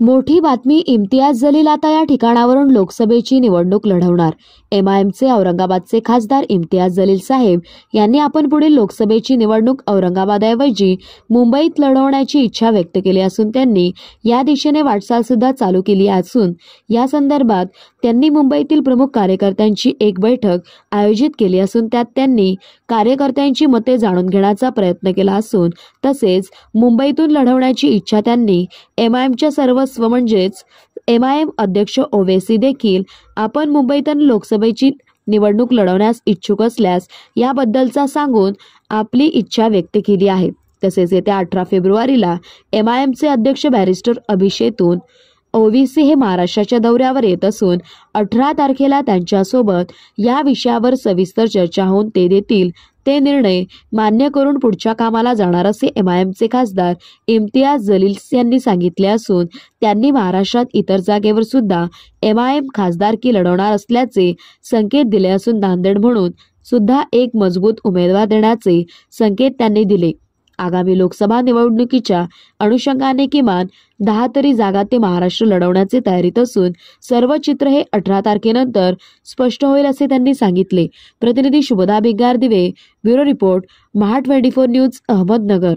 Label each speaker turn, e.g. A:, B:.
A: मोठी बातमी इम्तियाज जलील आता या ठिकाणावरून लोकसभेची निवडणूक लढवणार। एमआयएमचे औरंगाबादचे खासदार इम्तियाज जलील साहेब यांनी आपण पुढील लोकसभेची निवडणूक औरंगाबादऐवजी मुंबईत लढवण्याची इच्छा व्यक्त केली असून त्यांनी या दिशेने वाटचाल सुद्धा चालू केली असून या संदर्भात त्यांनी मुंबईतील प्रमुख कार्यकर्त्यांची एक बैठक आयोजित केली असून त्यात त्यांनी कार्यकर्त्यांची मते जाणून घेण्याचा प्रयत्न केला असून तसेच मुंबईतून लढवण्याची इच्छा त्यांनी एमआयएमच्या सर्वस्व म्हणजेच एमआयएम अध्यक्ष ओवैसी देखील आपण मुंबईतून लोकसभेची निवडणूक लढवण्यास इच्छुक असल्यास याबद्दलचा सांगून आपली इच्छा व्यक्त केली आहे। तसेच येत्या 18 फेब्रुवारीला एमआयएमचे अध्यक्ष बॅरिस्टर अभिषेतून ओवैसी हे महाराष्ट्राच्या दौऱ्यावर येत असून 18 तारखेला त्यांच्यासोबत या विषयावर सविस्तर चर्चा होऊन ते देतील ते निर्णय मान्य करून पुढच्या कामाला जाणार असे एमआयएमचे खासदार इम्तियाज जलील यांनी सांगितले असून त्यांनी महाराष्ट्रात इतर जागेवर सुद्धा एमआयएम खासदारकी लढवणार असल्याचे संकेत दिले असून नांदेड म्हणून सुद्धा एक मजबूत उमेदवार देण्याचे संकेत त्यांनी दिले। आगामी लोकसभा निवडणुकीच्या अनुषंगाने किमान 10 तरी जागा ते महाराष्ट्र लढवण्याचे तयारीत असून सर्व चित्र हे 18 तारखेनंतर स्पष्ट होईल असे त्यांनी सांगितले। प्रतिनिधी शुभदा बिगार दिवे, ब्युरो रिपोर्ट, महा 24 न्यूज, अहमदनगर।